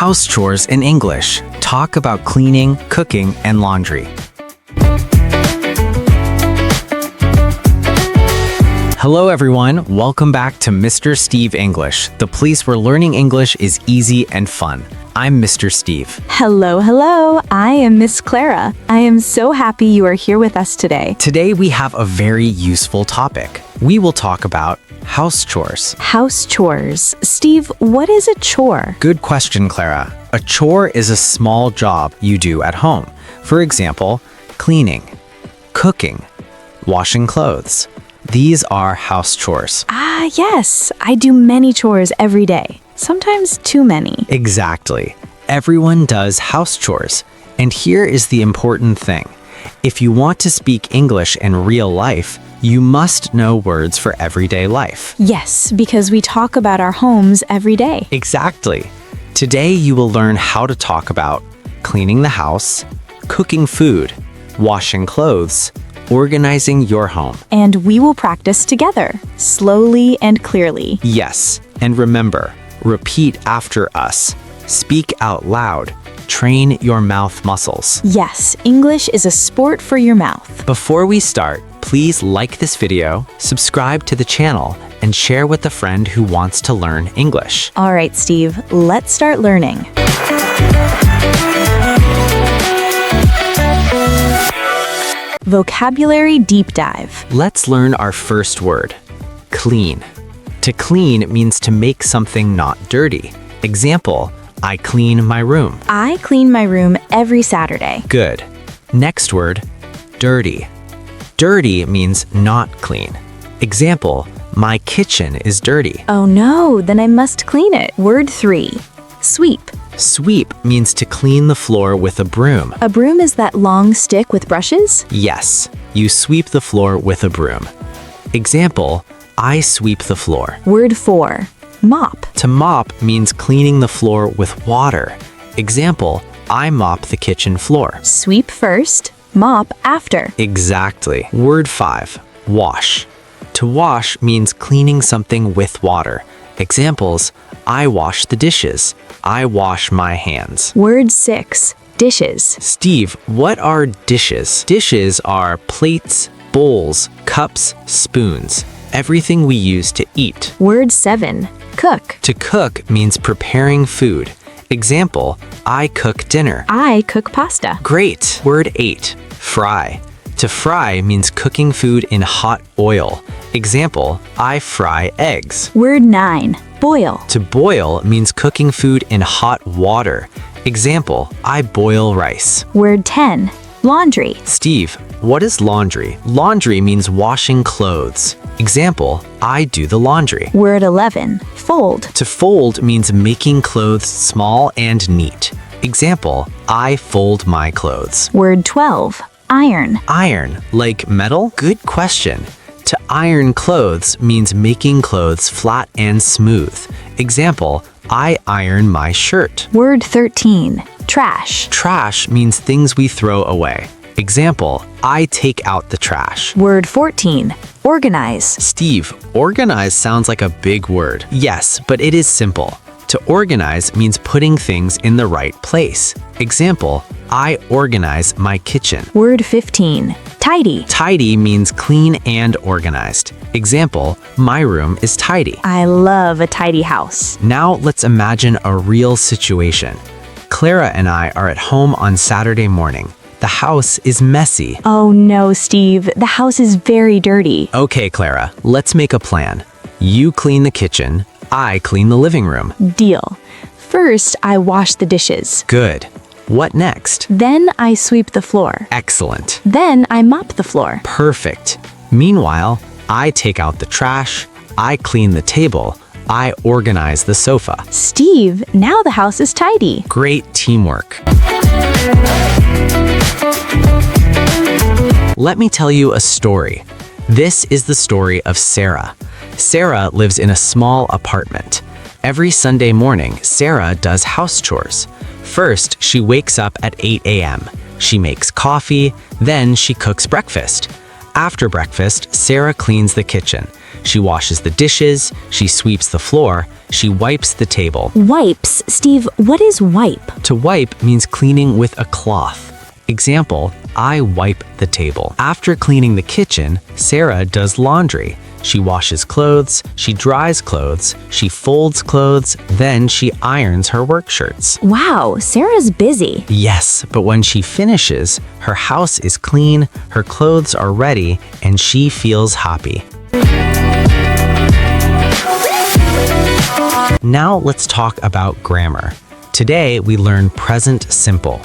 House chores in English. Talk about cleaning, cooking, and laundry. Hello everyone, welcome back to Mr. Steve English, the place where learning English is easy and fun. I'm Mr. Steve. Hello, hello. I am Miss Clara. I am so happy you are here with us today. Today we have a very useful topic. We will talk about house chores. House chores. Steve, what is a chore? Good question, Clara. A chore is a small job you do at home. For example, cleaning, cooking, washing clothes. These are house chores. Ah, yes. I do many chores every day. Sometimes too many. Exactly. Everyone does house chores. And here is the important thing. If you want to speak English in real life, you must know words for everyday life. Yes, because we talk about our homes every day. Exactly. Today you will learn how to talk about cleaning the house, cooking food, washing clothes, organizing your home. And we will practice together, slowly and clearly. Yes, and remember, repeat after us. Speak out loud. Train your mouth muscles. Yes, English is a sport for your mouth. Before we start, please like this video, subscribe to the channel, and share with a friend who wants to learn English. All right, Steve, let's start learning. Vocabulary deep dive. Let's learn our first word, clean. To clean means to make something not dirty. Example, I clean my room. I clean my room every Saturday. Good. Next word, dirty. Dirty means not clean. Example, my kitchen is dirty. Oh no, then I must clean it. Word 3, sweep. Sweep means to clean the floor with a broom. A broom is that long stick with brushes? Yes, you sweep the floor with a broom. Example, I sweep the floor. Word 4, mop. To mop means cleaning the floor with water. Example, I mop the kitchen floor. Sweep first, mop after. Exactly. Word 5, wash. To wash means cleaning something with water. Examples, I wash the dishes. I wash my hands. Word 6, dishes. Steve, what are dishes? Dishes are plates, bowls, cups, spoons. Everything we use to eat. Word 7, cook. To cook means preparing food. Example, I cook dinner. I cook pasta. Great. Word 8, fry. To fry means cooking food in hot oil. Example, I fry eggs. Word 9, boil. To boil means cooking food in hot water. Example, I boil rice. Word 10, laundry. Steve, what is laundry? Laundry means washing clothes. Example, I do the laundry. Word 11, fold. To fold means making clothes small and neat. Example, I fold my clothes. Word 12, iron. Iron, like metal? Good question. To iron clothes means making clothes flat and smooth. Example, I iron my shirt. Word 13, trash. Trash means things we throw away. Example, I take out the trash. Word 14, organize. Steve, organize sounds like a big word. Yes, but it is simple. To organize means putting things in the right place. Example, I organize my kitchen. Word 15, tidy. Tidy means clean and organized. Example, my room is tidy. I love a tidy house. Now let's imagine a real situation. Clara and I are at home on Saturday morning. The house is messy. Oh no, Steve, the house is very dirty. Okay, Clara, let's make a plan. You clean the kitchen, I clean the living room. Deal. First, I wash the dishes. Good. What next? Then I sweep the floor. Excellent. Then I mop the floor. Perfect. Meanwhile, I take out the trash, I clean the table, I organize the sofa. Steve, now the house is tidy. Great teamwork. Let me tell you a story. This is the story of Sarah. Sarah lives in a small apartment. Every Sunday morning, Sarah does house chores. First, she wakes up at 8 a.m. She makes coffee, then she cooks breakfast. After breakfast, Sarah cleans the kitchen. She washes the dishes, she sweeps the floor, she wipes the table. Wipes. Steve, what is wipe? To wipe means cleaning with a cloth. Example, I wipe the table. After cleaning the kitchen, Sarah does laundry. She washes clothes, she dries clothes, she folds clothes, then she irons her work shirts. Wow, Sarah's busy. Yes, but when she finishes, her house is clean, her clothes are ready, and she feels happy. Now let's talk about grammar. Today we learn present simple.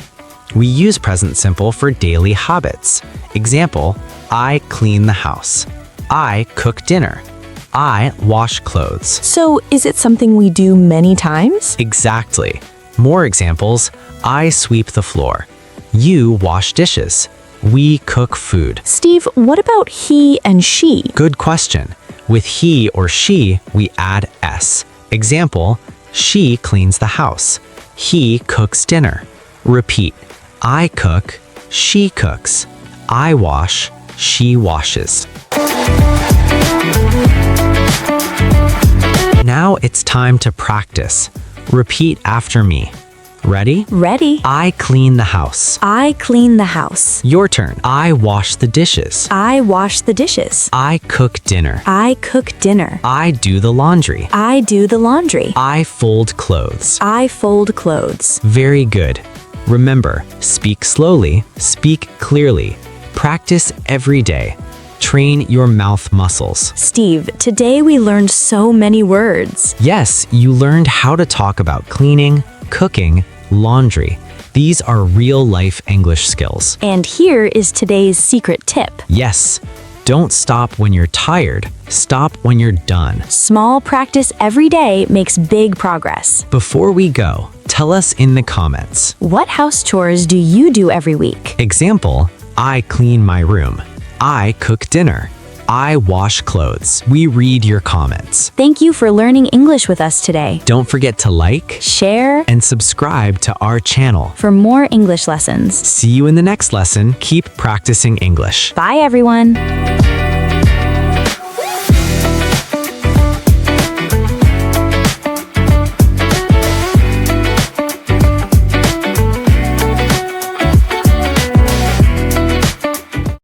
We use present simple for daily habits. Example, I clean the house. I cook dinner. I wash clothes. So, is it something we do many times? Exactly. More examples, I sweep the floor. You wash dishes. We cook food. Steve, what about he and she? Good question. With he or she, we add s. Example, she cleans the house. He cooks dinner. Repeat, I cook, she cooks. I wash, she washes. Now it's time to practice. Repeat after me. Ready? Ready. I clean the house. I clean the house. Your turn. I wash the dishes. I wash the dishes. I cook dinner. I cook dinner. I do the laundry. I do the laundry. I fold clothes. I fold clothes. Very good. Remember, speak slowly, speak clearly. Practice every day. Train your mouth muscles. Steve, today we learned so many words. Yes, you learned how to talk about cleaning, cooking, laundry. These are real-life English skills. And here is today's secret tip. Yes, don't stop when you're tired. Stop when you're done. Small practice every day makes big progress. Before we go, tell us in the comments. What house chores do you do every week? Example, I clean my room. I cook dinner. I wash clothes. We read your comments. Thank you for learning English with us today. Don't forget to like, share, and subscribe to our channel for more English lessons. See you in the next lesson. Keep practicing English. Bye, everyone.